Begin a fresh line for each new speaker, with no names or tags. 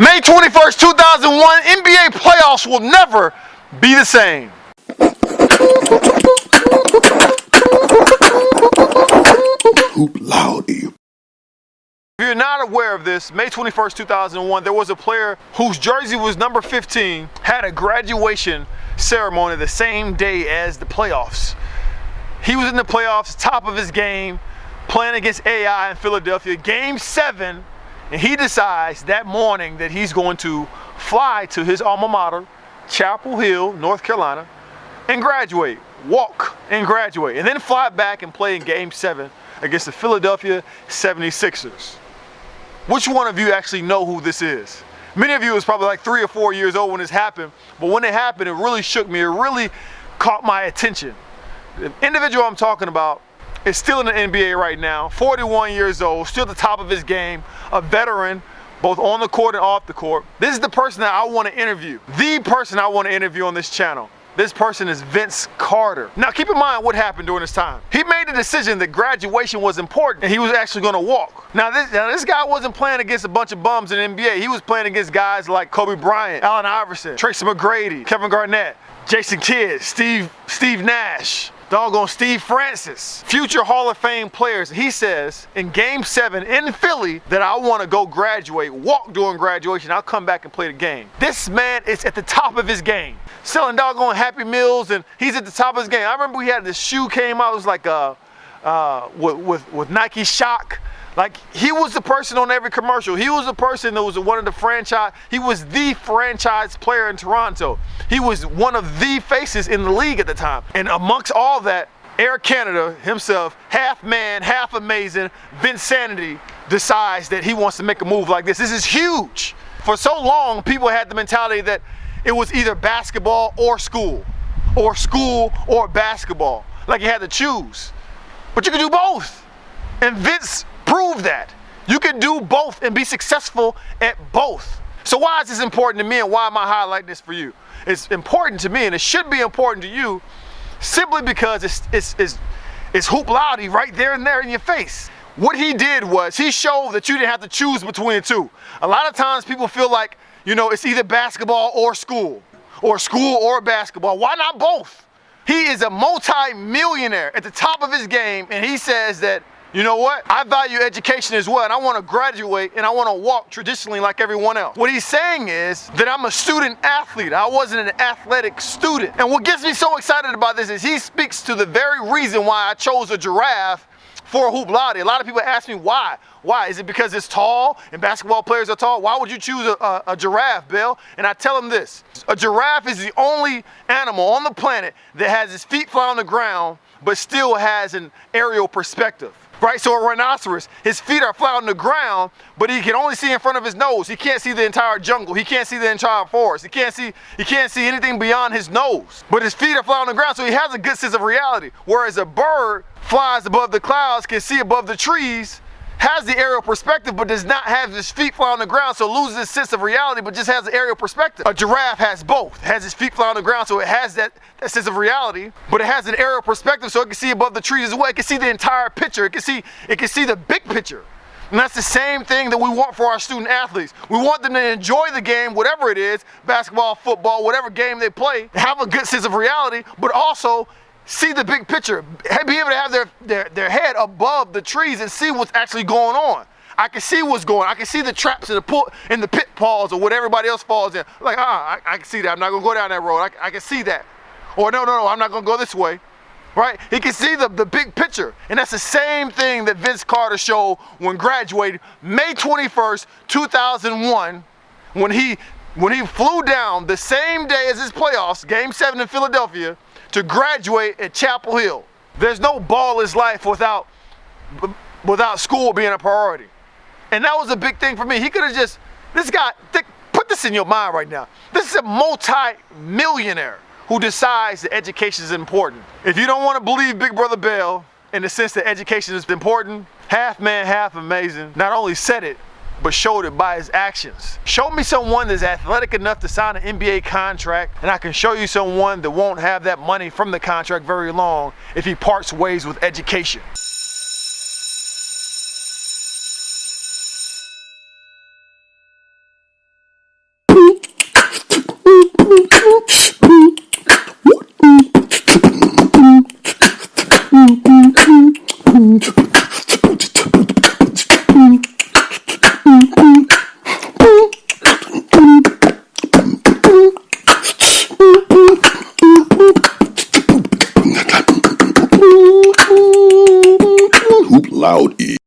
May 21st, 2001, NBA playoffs will never be the same.
Hoop Loudy.
If you're not aware of this, May 21st, 2001, there was a player whose jersey was number 15, had a graduation ceremony the same day as the playoffs. He was in the playoffs, top of his game, playing against AI in Philadelphia, Game 7, and he decides that morning that he's going to fly to his alma mater, Chapel Hill, North Carolina, and graduate, walk and graduate, and then fly back and play in Game 7 against the Philadelphia 76ers. Which one of you actually know who this is? Many of you was probably like 3 or 4 years old when this happened, but when it happened, it really shook me. It really caught my attention. The individual I'm talking about is still in the NBA right now, 41 years old, still at the top of his game, a veteran, both on the court and off the court. This is the person that I want to interview, the person I want to interview on this channel. This person is Vince Carter. Now keep in mind what happened during this time. He made the decision that graduation was important and he was actually going to walk. Now this guy wasn't playing against a bunch of bums in the NBA. He was playing against guys like Kobe Bryant, Allen Iverson, Tracy McGrady, Kevin Garnett, Jason Kidd, Steve Nash, doggone Steve Francis, future Hall of Fame players. He says in Game 7 in Philly that I want to go graduate, walk during graduation. I'll come back and play the game. This man is at the top of his game, selling doggone Happy Meals, and he's at the top of his game. I remember we had this shoe came out. It was like with Nike Shock. Like, he was the person on every commercial. He was the person that was one of the franchise. He was the franchise player in Toronto. He was one of the faces in the league at the time. And amongst all that, Air Canada himself, half man, half amazing, Vince Sanity, decides that he wants to make a move like this. This is huge. For so long, people had the mentality that it was either basketball or school or basketball. Like you had to choose. But you could do both. And Vince proved that. You can do both and be successful at both. So why is this important to me and why am I highlighting this for you? It's important to me and it should be important to you simply because it's Hoop Loudy right there and there in your face. What he did was he showed that you didn't have to choose between the two. A lot of times people feel like, you know, it's either basketball or school or basketball. Why not both? He is a multi-millionaire at the top of his game and he says that, you know what? I value education as well, and I want to graduate and I want to walk traditionally like everyone else. What he's saying is that I'm a student athlete. I wasn't an athletic student. And what gets me so excited about this is he speaks to the very reason why I chose a giraffe for Hoop Loudy. A lot of people ask me why. Why? Is it because it's tall and basketball players are tall? Why would you choose a giraffe, Bill? And I tell him this. A giraffe is the only animal on the planet that has his feet flat on the ground but still has an aerial perspective. Right, so a rhinoceros, his feet are flat on the ground, but he can only see in front of his nose. He can't see the entire jungle. He can't see the entire forest. He can't see anything beyond his nose. But his feet are flat on the ground, so he has a good sense of reality. Whereas a bird flies above the clouds, can see above the trees, has the aerial perspective, but does not have his feet flat on the ground, so loses his sense of reality, but just has the aerial perspective. A giraffe has both. It has his feet flat on the ground, so it has that sense of reality, but it has an aerial perspective, so it can see above the trees as well. It can see the entire picture. It can see the big picture. And that's the same thing that we want for our student athletes. We want them to enjoy the game, whatever it is, basketball, football, whatever game they play, have a good sense of reality, but also see the big picture, be able to have their head above the trees and see what's actually going on. I can see what's going on. I can see the traps in the pitfalls or what everybody else falls in. Like, I can see that. I'm not going to go down that road. I can see that. Or no, I'm not going to go this way. Right? He can see the big picture. And that's the same thing that Vince Carter showed when graduated May 21st, 2001, when he flew down the same day as his playoffs, Game 7 in Philadelphia, to graduate at Chapel Hill. There's no ballless life without school being a priority. And that was a big thing for me. He could have just, put this in your mind right now. This is a multi-millionaire who decides that education is important. If you don't want to believe Big Brother Bell in the sense that education is important, half man, half amazing, not only said it, but showed it by his actions. Show me someone that's athletic enough to sign an NBA contract, and I can show you someone that won't have that money from the contract very long if he parts ways with education.
loud E.